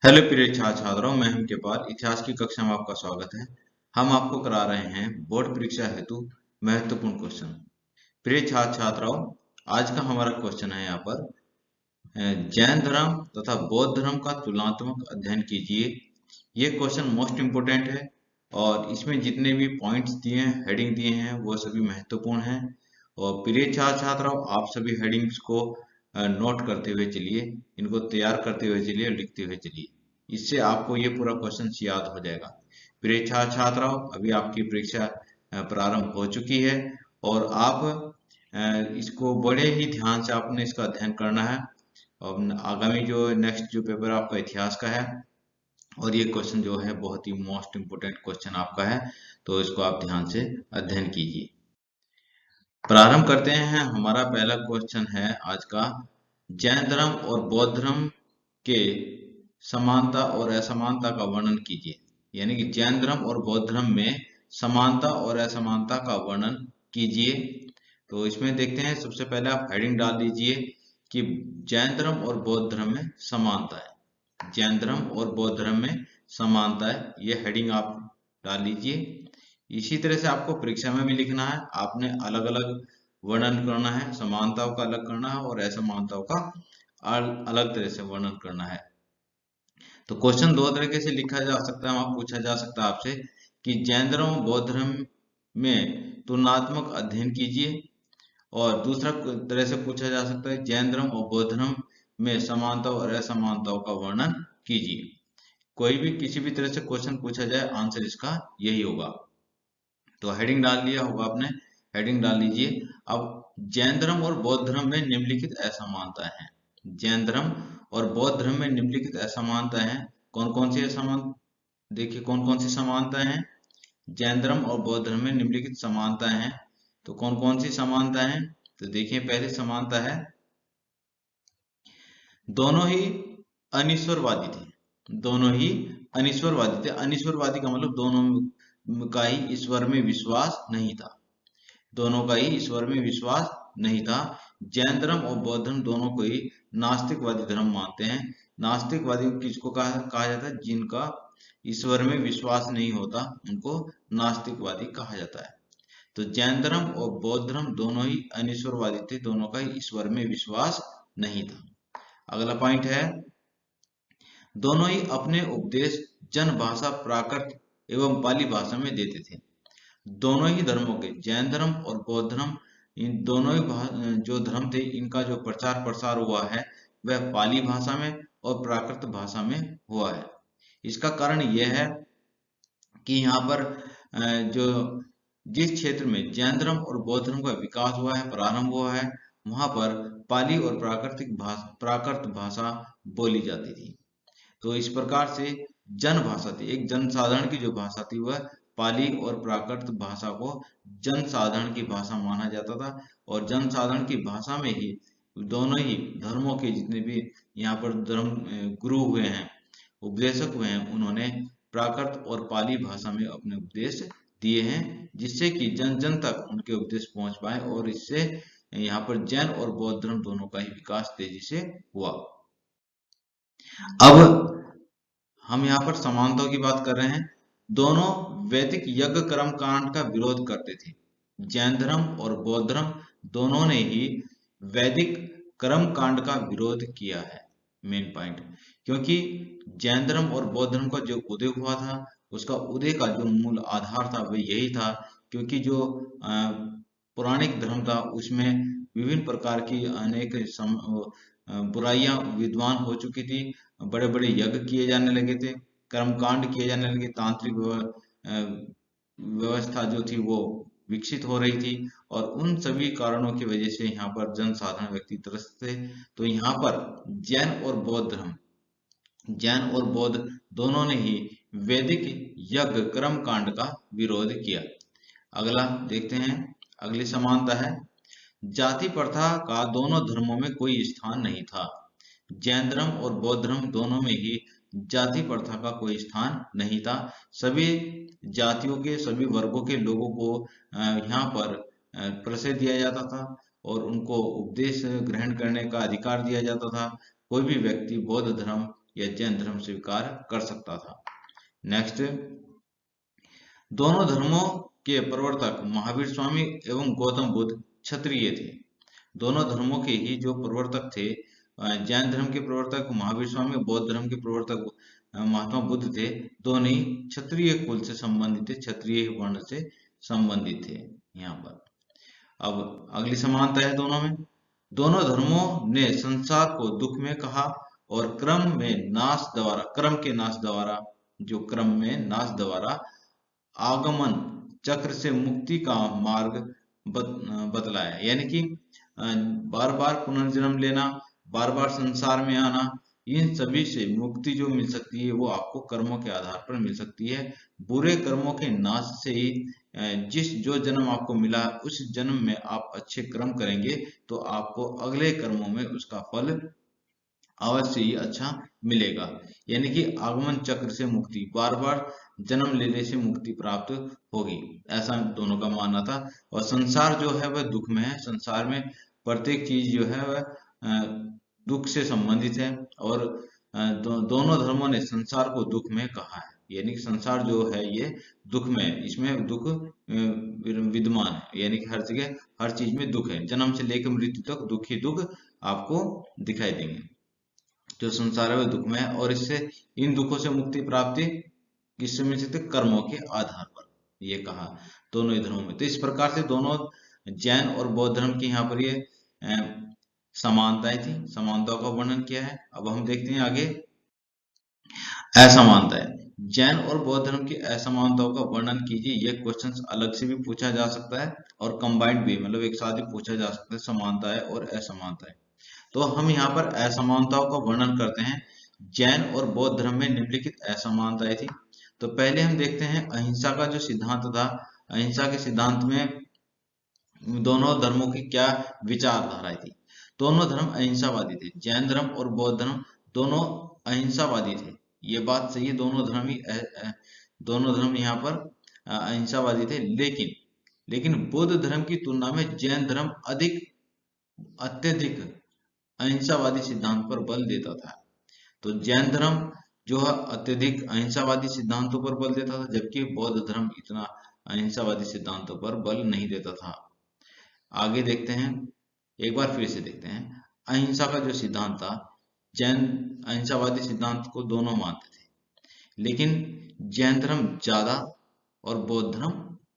Hello प्रिय छात्र छात्राओं, मैं हम के पाल इतिहास की कक्षा में आपका स्वागत है। हम आपको करा रहे हैं बोर्ड परीक्षा हेतु महत्वपूर्ण क्वेश्चन। प्रिय छात्र छात्राओं, आज का हमारा क्वेश्चन है यहाँ पर जैन धर्म तथा बौद्ध धर्म का तुलनात्मक अध्ययन कीजिए। ये क्वेश्चन मोस्ट इम्पोर्टेंट है और इसमें जितने भी पॉइंट्स दिए हैं, हेडिंग दिए हैं, वो सभी महत्वपूर्ण हैं। और प्रिय छात्र छात्राओं, आप सभी हेडिंग्स को नोट करते हुए चलिए, इनको तैयार करते हुए चलिए, लिखते हुए चलिए। इससे आपको ये पूरा क्वेश्चन याद हो जाएगा। प्रिय छात्र छात्राओं, अभी आपकी परीक्षा प्रारंभ हो चुकी है और आप इसको बड़े ही ध्यान से आपने इसका अध्ययन करना है। और आगामी जो नेक्स्ट जो पेपर आपका इतिहास का है, और ये क्वेश्चन जो है बहुत ही मोस्ट इम्पोर्टेंट क्वेश्चन आपका है, तो इसको आप ध्यान से अध्ययन कीजिए। प्रारंभ करते हैं। हमारा पहला क्वेश्चन है आज का, जैन धर्म और बौद्ध धर्म के समानता और असमानता का वर्णन कीजिए। यानी कि जैन धर्म और बौद्ध धर्म में समानता और असमानता का वर्णन कीजिए। तो इसमें देखते हैं, सबसे पहले आप हेडिंग डाल दीजिए कि जैन धर्म और बौद्ध धर्म में समानता है। जैन धर्म और बौद्ध धर्म में समानता है, ये हेडिंग आप डाल लीजिए। इसी तरह से आपको परीक्षा में भी लिखना है। आपने अलग अलग वर्णन करना है, समानताओं का अलग करना है और असमानताओं का अलग तरह से वर्णन करना है। तो क्वेश्चन दो तरीके से लिखा जा सकता है, वहां पूछा जा सकता है आपसे कि जैन धर्म और बौद्ध धर्म में तुलनात्मक अध्ययन कीजिए, और दूसरा तरह से पूछा जा सकता है जैन धर्म और बौद्ध धर्म में समानताओं और असमानताओं का वर्णन कीजिए। कोई भी किसी भी तरह से क्वेश्चन पूछा जाए, आंसर इसका यही होगा। तो हेडिंग डाल लिया होगा आपने, हेडिंग डाल लीजिए। अब जैन धर्म और बौद्ध धर्म में निम्नलिखित असमानताएं हैं। जैन धर्म और बौद्ध धर्म में निम्नलिखित असमानताएं हैं। कौन कौन सी असमान देखिए कौन कौन सी समानताएं हैं। जैन धर्म और बौद्ध धर्म में निम्नलिखित समानताएं हैं। तो कौन कौन सी समानताएं हैं, तो देखिए पहली समानता है, दोनों ही अनिश्वरवादी थे। दोनों ही अनिश्वरवादी थे। अनिश्वरवादी का मतलब दोनों का ही ईश्वर में विश्वास नहीं था। दोनों का ही ईश्वर में विश्वास नहीं था। जैन धर्म और बौद्ध धर्म दोनों को ही नास्तिकवादी धर्म मानते हैं। नास्तिकवादी किसको कहा जाता है? जिनका ईश्वर में विश्वास नहीं होता, उनको नास्तिकवादी कहा जाता है। तो जैन धर्म और बौद्ध धर्म दोनों ही अनिश्वरवादी थे, दोनों का ही ईश्वर में विश्वास नहीं था। अगला पॉइंट है, दोनों ही अपने उपदेश जन भाषा, प्राकृत एवं पाली भाषा में देते थे। दोनों ही धर्मों के, जैन धर्म और बौद्ध धर्म, इन दोनों ही जो धर्म थे, इनका जो प्रचार प्रसार हुआ है वह पाली भाषा में और प्राकृत भाषा में हुआ है। इसका कारण यह है कि यहाँ पर जो जिस क्षेत्र में जैन धर्म और बौद्ध धर्म का विकास हुआ है, प्रारंभ हुआ है, वहां पर पाली और प्राकृत भाषा बोली जाती थी। तो इस प्रकार से जन भाषा थी, एक जनसाधारण की जो भाषा थी, वह पाली और प्राकृत भाषा को जनसाधारण की भाषा माना जाता था। और जनसाधारण की भाषा में ही दोनों ही धर्मों के जितने भी यहाँ पर धर्म गुरु हुए हैं, उपदेशक हुए हैं, उन्होंने प्राकृत और पाली भाषा में अपने उपदेश दिए हैं, जिससे कि जन जन तक उनके उपदेश पहुंच पाए। और इससे यहाँ पर जैन और बौद्ध धर्म दोनों का ही विकास तेजी से हुआ। अब हम यहाँ पर समानताओं की बात कर रहे हैं। दोनों वैदिक यज्ञ कर्म कांड का विरोध करते थे। जैन धर्म और बौद्ध धर्म दोनों ने ही वैदिक कर्म कांड का विरोध किया है। मेन पॉइंट, क्योंकि जैन धर्म और बौद्ध धर्म का जो उदय हुआ था, उसका उदय का जो मूल आधार था वह यही था, क्योंकि जो पौराणिक धर्म था उसमें विभिन्न प्रकार की अनेक बुराइयां विद्वान हो चुकी थी। बड़े बड़े यज्ञ किए जाने लगे थे, कर्मकांड किए जाने लगे, तांत्रिक व्यवस्था जो थी वो विकसित हो रही थी। और उन सभी कारणों की वजह से यहाँ पर जनसाधारण व्यक्ति त्रस्त थे। तो यहाँ पर जैन और बौद्ध दोनों ने ही वैदिक यज्ञ कर्म कांड का विरोध किया। अगला देखते हैं, अगली समानता है, जाति प्रथा का दोनों धर्मों में कोई स्थान नहीं था। जैन धर्म और बौद्ध धर्म दोनों में ही जाति प्रथा का कोई स्थान नहीं था। सभी जातियों के, सभी वर्गों के लोगों को यहाँ पर प्रश्रय दिया जाता था और उनको उपदेश ग्रहण करने का अधिकार दिया जाता था। कोई भी व्यक्ति बौद्ध धर्म या जैन धर्म स्वीकार कर सकता था। नेक्स्ट, दोनों धर्मों के प्रवर्तक महावीर स्वामी एवं गौतम बुद्ध क्षत्रिय थे। दोनों धर्मों के ही जो प्रवर्तक थे, जैन धर्म के प्रवर्तक महावीर स्वामी, बौद्ध धर्म के प्रवर्तक महात्मा बुद्ध थे, दोनों ही क्षत्रिय कुल से संबंधित थे, क्षत्रिय वर्ण से संबंधित थे। यहाँ पर अब अगली समानता है दोनों में, दोनों धर्मों ने संसार को दुख में कहा और क्रम के नाश द्वारा जो क्रम में नाश द्वारा आगमन चक्र से मुक्ति का मार्ग बतलाया। यानी कि बार बार पुनर्जन्म लेना, बार बार संसार में आना, इन सभी से मुक्ति जो मिल सकती है वो आपको कर्मों के आधार पर मिल सकती है। बुरे कर्मों के नाश से ही जो जन्म आपको मिला उस जन्म में आप अच्छे कर्म करेंगे तो आपको अगले कर्मों में उसका फल अवश्य ही अच्छा मिलेगा। यानी कि आगमन चक्र से मुक्ति, बार बार जन्म लेने से मुक्ति प्राप्त होगी, ऐसा दोनों का मानना था। और संसार जो है वह दुख में है, संसार में प्रत्येक चीज जो है वह दुख से संबंधित है और दोनों धर्मों ने संसार को दुख में कहा है। यानी कि संसार जो है ये दुख में है, इसमें दुख विद्यमान है, यानी कि हर जगह हर चीज में दुख है, जन्म से लेकर मृत्यु तक दुख ही दुख आपको दिखाई देंगे। जो संसार है वह दुख में है और इससे इन दुखों से मुक्ति प्राप्ति किससे मिल सकती है? कर्मों के आधार पर, ये कहा दोनों ही धर्मों में। तो इस प्रकार से दोनों जैन और बौद्ध धर्म की यहाँ पर ये समानताएं थी, समानताओं का वर्णन किया है। अब हम देखते हैं आगे असमानताएं। जैन और बौद्ध धर्म की असमानताओं का वर्णन कीजिए। ये क्वेश्चंस अलग से भी पूछा जा सकता है और कंबाइंड भी, मतलब एक साथ ही पूछा जा सकता है, समानताएं और असमानताएं। तो हम यहाँ पर असमानताओं का वर्णन करते हैं। जैन और बौद्ध धर्म में निम्नलिखित असमानताएं थी। तो पहले हम देखते हैं अहिंसा का जो सिद्धांत था। अहिंसा के सिद्धांत में दोनों धर्मों की क्या विचारधाराएं थी। दोनों धर्म अहिंसावादी थे, जैन धर्म और बौद्ध धर्म दोनों अहिंसावादी थे। ये बात सही है, दोनों धर्म यहाँ पर अहिंसावादी थे, लेकिन बौद्ध धर्म की तुलना में जैन धर्म अत्यधिक अहिंसावादी सिद्धांत पर बल देता था। तो जैन धर्म जो है अत्यधिक अहिंसावादी सिद्धांतों पर बल देता था, जबकि बौद्ध धर्म इतना अहिंसावादी सिद्धांतों पर बल नहीं देता था। आगे देखते हैं, एक बार फिर से देखते हैं। अहिंसा का जो सिद्धांत था, जैन अहिंसावादी सिद्धांत को दोनों मानते थे, लेकिन जैन धर्म ज्यादा और बौद्ध धर्म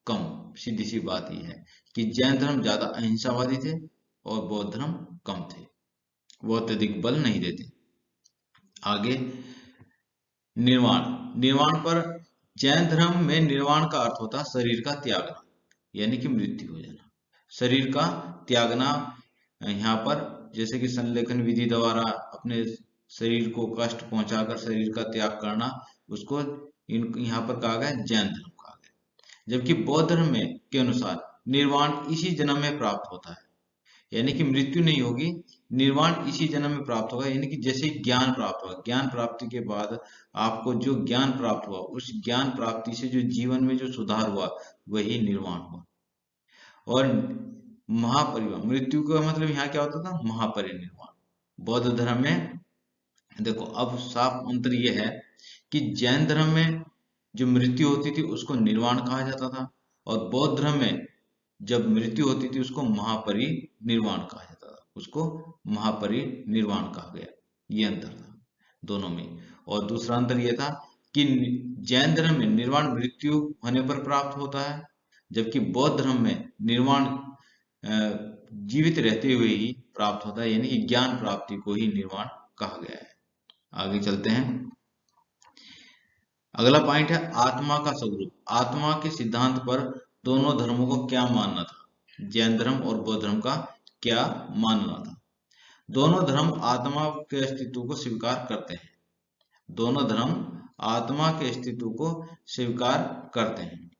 कम। सीधी सी बात यह है कि जैन धर्म ज्यादा अहिंसावादी थे और बौद्ध धर्म कम थे, वो अत्यधिक बल नहीं देते। आगे निर्वाण पर जैन धर्म में निर्वाण का अर्थ होता है शरीर का त्यागना, यानी कि मृत्यु हो जाना, शरीर का त्यागना। यहाँ पर जैसे कि संलेखन विधि द्वारा अपने शरीर को कष्ट पहुंचाकर शरीर का त्याग करना, उसको यहाँ पर कहा गया जैन धर्म कहा गया। जबकि बौद्ध धर्म में के अनुसार निर्वाण इसी जन्म में प्राप्त होता है, यानी कि मृत्यु नहीं होगी, निर्वाण इसी जन्म में प्राप्त होगा। यानी कि जैसे ज्ञान प्राप्त होगा, ज्ञान प्राप्ति के बाद आपको जो ज्ञान प्राप्त हुआ, उस ज्ञान प्राप्ति से जो जीवन में जो सुधार हुआ वही निर्वाण हुआ। और महापरिनिर्वाण, मृत्यु का मतलब यहाँ क्या होता था? महापरिनिर्वाण। बौद्ध धर्म में देखो अब साफ अंतर यह है कि जैन धर्म में जो मृत्यु होती थी उसको निर्वाण कहा जाता था, और बौद्ध धर्म में जब मृत्यु होती थी उसको महापरिनिर्वाण कहा जाता था, उसको महापरिनिर्वाण कहा गया। ये अंतर था दोनों में। और दूसरा अंतर यह था कि जैन धर्म में निर्वाण मृत्यु होने पर प्राप्त होता है, जबकि बौद्ध धर्म में निर्वाण जीवित रहते हुए ही प्राप्त होता है, यानी कि ज्ञान प्राप्ति को ही निर्वाण कहा गया है। आगे चलते हैं। अगला पॉइंट है आत्मा का स्वरूप। आत्मा के सिद्धांत पर दोनों धर्मों को क्या मानना था? जैन धर्म और बौद्ध धर्म का क्या मानना था? दोनों धर्म आत्मा के अस्तित्व को स्वीकार करते हैं। दोनों धर्म आत्मा के अस्तित्व को स्वीकार करते हैं।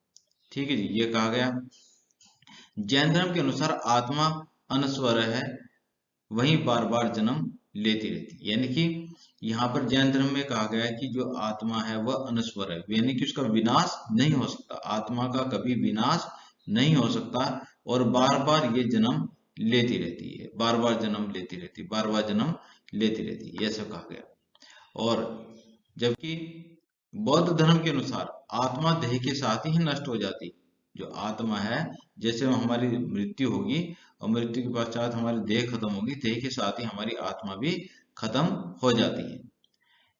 ठीक है जी, ये कहा गया। जैन धर्म के अनुसार आत्मा अनश्वर है, वही बार बार जन्म लेती रहती, यानी कि यहाँ पर जैन धर्म में कहा गया है कि जो आत्मा है वह अनश्वर है, यानी कि उसका विनाश नहीं हो सकता, आत्मा का कभी विनाश नहीं हो सकता और बार बार ये जन्म लेती रहती है, बार बार जन्म लेती रहती है, बार बार जन्म लेती रहती है, ऐसा कहा गया। और जबकि बौद्ध धर्म के अनुसार आत्मा देह के साथ ही नष्ट हो जाती। जो आत्मा है, जैसे हमारी मृत्यु होगी और मृत्यु के पश्चात हमारी देह खत्म होगी, देह के साथ ही हमारी आत्मा भी खत्म हो जाती है।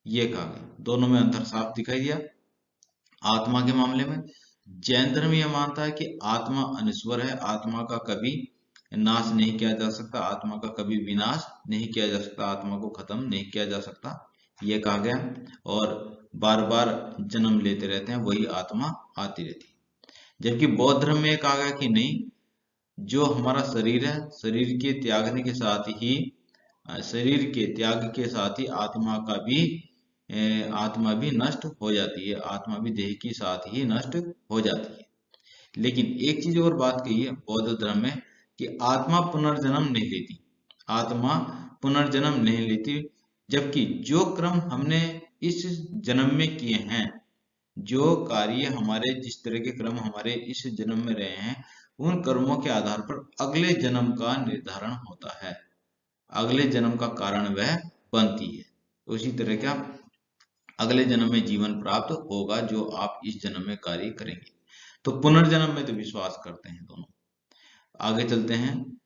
ये कहा गया, दोनों में अंतर साफ दिखाई दिया। आत्मा के मामले में जैन धर्म यह मानता है कि आत्मा अनश्वर है, आत्मा का कभी नाश नहीं किया जा सकता, आत्मा का कभी विनाश नहीं किया जा सकता, आत्मा को खत्म नहीं किया जा सकता, ये कहा गया। और बार बार जन्म लेते रहते हैं, वही आत्मा आती रहती है। जबकि बौद्ध धर्म में कहा गया कि नहीं, जो हमारा शरीर है, शरीर के त्यागने के साथ ही शरीर के त्याग के साथ ही आत्मा भी नष्ट हो जाती है, आत्मा भी देह के साथ ही नष्ट हो जाती है। लेकिन एक चीज और बात कही है बौद्ध धर्म में कि आत्मा पुनर्जन्म नहीं लेती, आत्मा पुनर्जन्म नहीं लेती। जबकि जो क्रम हमने इस जन्म में किए हैं, जो कार्य हमारे, जिस तरह के क्रम हमारे इस जन्म में रहे हैं, उन कर्मों के आधार पर अगले जन्म का निर्धारण होता है, अगले जन्म का कारण वह बनती है। उसी तरह का अगले जन्म में जीवन प्राप्त होगा जो आप इस जन्म में कार्य करेंगे। तो पुनर्जन्म में तो विश्वास करते हैं दोनों। आगे चलते हैं,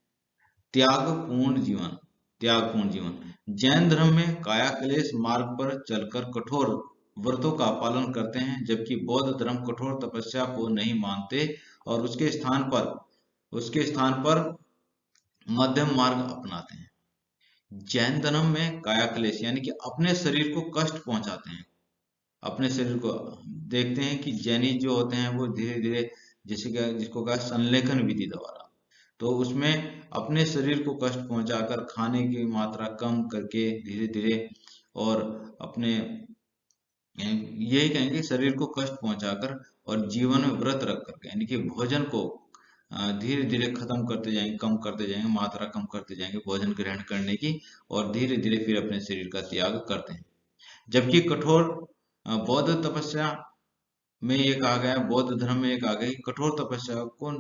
त्यागपूर्ण जीवन। त्यागपूर्ण जीवन जैन धर्म में काया क्लेश मार्ग पर चलकर कठोर व्रतों का पालन करते हैं, जबकि बौद्ध धर्म कठोर तपस्या को नहीं मानते और उसके स्थान पर मध्यम मार्ग अपनाते हैं। जैन धर्म में काया क्लेश यानी कि अपने शरीर को कष्ट पहुंचाते हैं, अपने शरीर को देखते हैं कि जैनी जो होते हैं वो धीरे धीरे, जैसे क्या जिसको कहा संलेखन विधि द्वारा, तो उसमें अपने शरीर को कष्ट पहुंचाकर खाने की मात्रा कम करके धीरे धीरे, और अपने यही कहेंगे शरीर को कष्ट पहुंचाकर और जीवन में व्रत रख करके, यानी कि भोजन को धीरे धीरे खत्म करते जाएंगे, कम करते जाएंगे, मात्रा कम करते जाएंगे भोजन ग्रहण करने की, और धीरे धीरे फिर अपने शरीर का त्याग करते हैं। जबकि कठोर बौद्ध तपस्या में ये कहा गया, बौद्ध धर्म में ये कहा गया कि कठोर तपस्या को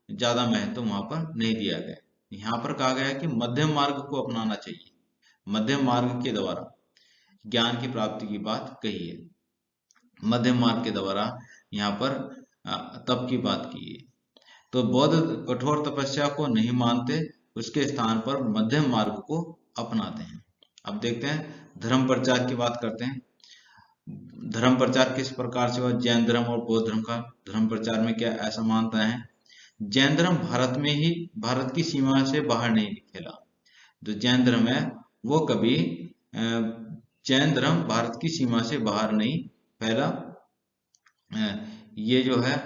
ज्यादा महत्व वहां पर नहीं दिया गया। यहाँ पर कहा गया कि मध्यम मार्ग को अपनाना चाहिए, मध्यम मार्ग के द्वारा ज्ञान की प्राप्ति की बात कही है, मध्यम मार्ग के द्वारा यहाँ पर तप की बात की है। तो बौद्ध कठोर तपस्या को नहीं मानते, उसके स्थान पर मध्यम मार्ग को अपनाते हैं। अब देखते हैं धर्म प्रचार की बात करते हैं। धर्म प्रचार किस प्रकार से हुआ जैन धर्म और बौद्ध धर्म का? धर्म प्रचार में क्या ऐसा मानता है, जैन धर्म भारत में ही, भारत की सीमा से बाहर नहीं फैला। जो जैन धर्म है वो कभी जैन धर्म भारत की सीमा से बाहर नहीं फैला। ये जो है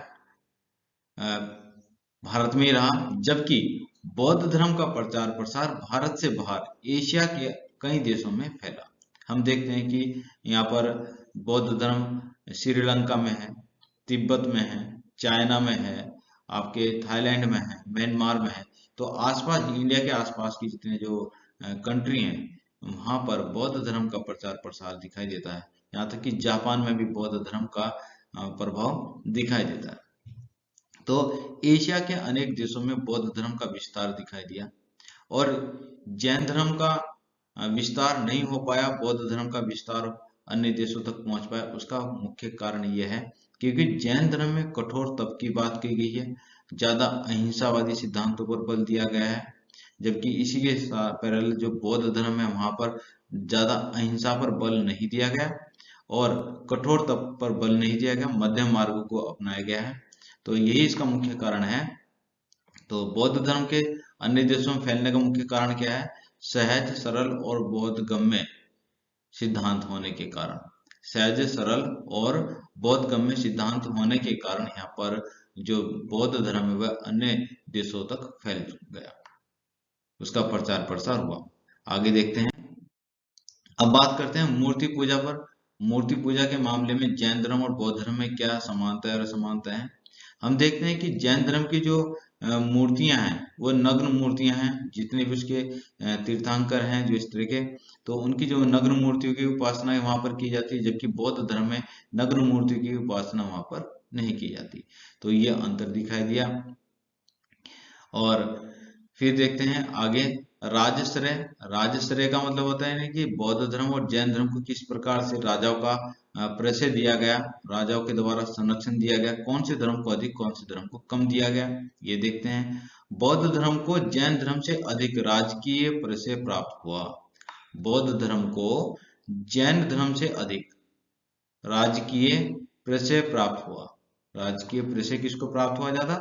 भारत में ही रहा। जबकि बौद्ध धर्म का प्रचार प्रसार भारत से बाहर एशिया के कई देशों में फैला। हम देखते हैं कि यहाँ पर बौद्ध धर्म श्रीलंका में है, तिब्बत में है, चाइना में है, आपके थाईलैंड में है, म्यांमार में है। तो आसपास, इंडिया के आसपास की जितने जो कंट्री हैं, वहां पर बौद्ध धर्म का प्रचार प्रसार दिखाई देता है। यहाँ तक कि जापान में भी बौद्ध धर्म का प्रभाव दिखाई देता है। तो एशिया के अनेक देशों में बौद्ध धर्म का विस्तार दिखाई दिया, और जैन धर्म का विस्तार नहीं हो पाया, बौद्ध धर्म का विस्तार अन्य देशों तक पहुंच पाया। उसका मुख्य कारण यह है क्योंकि जैन धर्म में कठोर तप की बात की गई है, ज्यादा अहिंसावादी सिद्धांतों पर बल दिया गया है। जबकि इसी के पैरेलल जो बौद्ध धर्म है वहां पर ज्यादा अहिंसा पर बल नहीं दिया गया और कठोर तप पर बल नहीं दिया गया, मध्यम मार्ग को अपनाया गया है। तो यही इसका मुख्य कारण है। तो बौद्ध धर्म के अन्य देशों में फैलने का मुख्य कारण क्या है? सहज, सरल और बोधगम्य सिद्धांत होने के कारण, सहज, सरल और बोधगम्य सिद्धांत होने के कारण यहाँ पर जो बौद्ध धर्म है वह अन्य देशों तक फैल गया, उसका प्रचार प्रसार हुआ। आगे देखते हैं, अब बात करते हैं मूर्ति पूजा पर। मूर्ति पूजा के मामले में जैन धर्म और बौद्ध धर्म में क्या समानता है और असमानता है? हम देखते हैं कि जैन धर्म की जो मूर्तियां हैं वो नग्न मूर्तियां हैं, जितने भी उसके तीर्थंकर हैं जो इस तरह के, तो उनकी जो नग्न मूर्तियों की उपासना वहां पर की जाती है। जबकि बौद्ध धर्म में नग्न मूर्ति की उपासना वहां पर नहीं की जाती। तो ये अंतर दिखाई दिया। और फिर देखते हैं आगे, राजश्रय, राजश्रय का मतलब होता है ना कि बौद्ध धर्म और जैन धर्म को किस प्रकार से राजाओं का परिचय दिया गया, राजाओं के द्वारा संरक्षण दिया गया, कौन से धर्म को अधिक कौन से धर्म को कम दिया गया, ये देखते हैं। बौद्ध धर्म को जैन धर्म से अधिक राजकीय परिचय प्राप्त हुआ। बौद्ध धर्म को जैन धर्म से अधिक राजकीय परिचय प्राप्त हुआ। राजकीय परिचय किसको प्राप्त हुआ ज्यादा?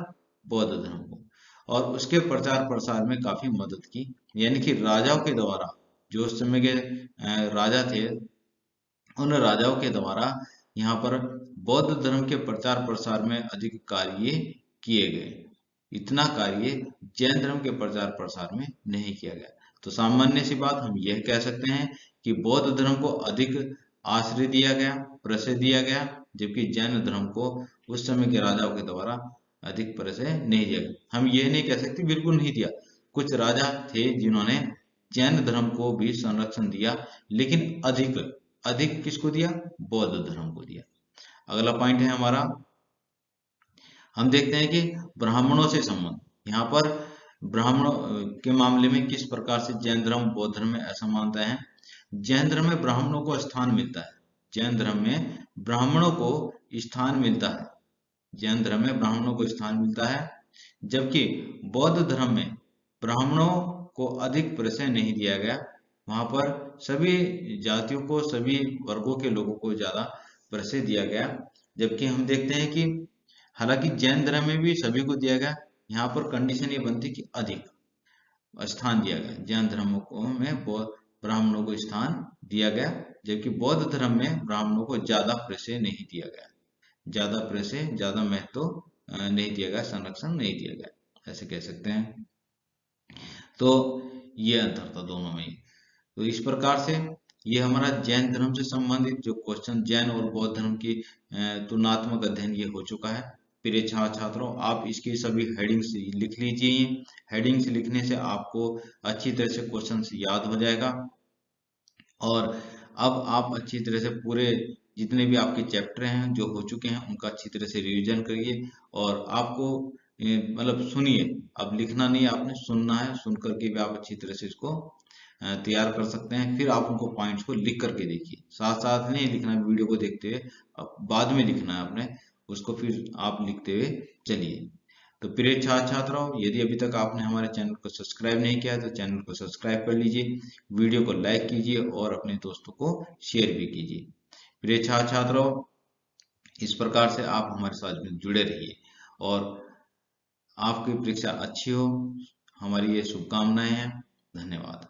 बौद्ध धर्म को। और उसके प्रचार प्रसार में काफी मदद की, यानी कि राजाओं के द्वारा, जो उस समय के राजा थे, उन राजाओं के द्वारा यहाँ पर बौद्ध धर्म के प्रचार प्रसार में अधिक कार्य किए गए। इतना कार्य जैन धर्म के प्रचार प्रसार में नहीं किया गया। तो सामान्य सी बात हम यह कह सकते हैं कि बौद्ध धर्म को अधिक आश्रय दिया गया, परिचय दिया गया, जबकि जैन धर्म को उस समय के राजाओं के द्वारा अधिक परिचय नहीं दिया गया। हम यह नहीं कह सकते बिल्कुल नहीं दिया, कुछ राजा थे जिन्होंने जैन धर्म को भी संरक्षण दिया, लेकिन अधिक अधिक किसको दिया? बौद्ध धर्म को दिया। अगला पॉइंट है हमारा, हम देखते हैं कि ब्राह्मणों से संबंध। यहाँ पर ब्राह्मणों के मामले में किस प्रकार से जैन धर्म बौद्ध धर्म में ऐसा मानता है। जैन धर्म में ब्राह्मणों को स्थान मिलता है, जैन धर्म में ब्राह्मणों को स्थान मिलता है, जैन धर्म में ब्राह्मणों को स्थान मिलता है, जबकि बौद्ध धर्म में ब्राह्मणों को अधिक परिचय नहीं दिया गया। वहां पर सभी जातियों को, सभी वर्गों के लोगों को ज्यादा परिचय दिया गया। जबकि हम देखते हैं कि हालांकि जैन धर्म में भी सभी को दिया गया, यहाँ पर कंडीशन ये बनती कि अधिक स्थान दिया गया। जैन धर्म में ब्राह्मणों को स्थान दिया गया, जबकि बौद्ध धर्म में ब्राह्मणों को ज्यादा परिचय नहीं दिया गया, ज्यादा परिचय, ज्यादा महत्व नहीं दिया गया, संरक्षण नहीं दिया गया, ऐसे कह सकते हैं। तो ये अंतर था दोनों में। तो इस प्रकार से ये हमारा जैन धर्म से संबंधित जो क्वेश्चन, जैन और बौद्ध धर्म की तुलनात्मक अध्ययन ये हो चुका है। प्रिय छात्रों, आप इसकी सभी हेडिंग्स लिख लीजिए। हेडिंग्स लिखने से आपको अच्छी तरह से क्वेश्चन याद हो जाएगा, और अब आप अच्छी तरह से पूरे जितने भी आपके चैप्टर हैं जो हो चुके हैं उनका अच्छी तरह से रिवीजन करिए। और आपको मतलब सुनिए, अब लिखना नहीं, आपने सुनना है, सुन करके भी आप अच्छी तरह से इसको तैयार कर सकते हैं। फिर आप उनको पॉइंट्स को लिख करके देखिए, साथ साथ नहीं लिखना है वीडियो को देखते हुए, अब बाद में लिखना है आपने उसको, फिर आप लिखते हुए चलिए। तो प्रिय छात्रों, यदि अभी तक आपने हमारे चैनल को सब्सक्राइब नहीं किया है तो चैनल को सब्सक्राइब कर लीजिए, वीडियो को लाइक कीजिए और अपने दोस्तों को शेयर भी कीजिए। प्रिय छात्रों, इस प्रकार से आप हमारे साथ में जुड़े रहिए और आपकी परीक्षा अच्छी हो, हमारी ये शुभकामनाएं हैं। धन्यवाद।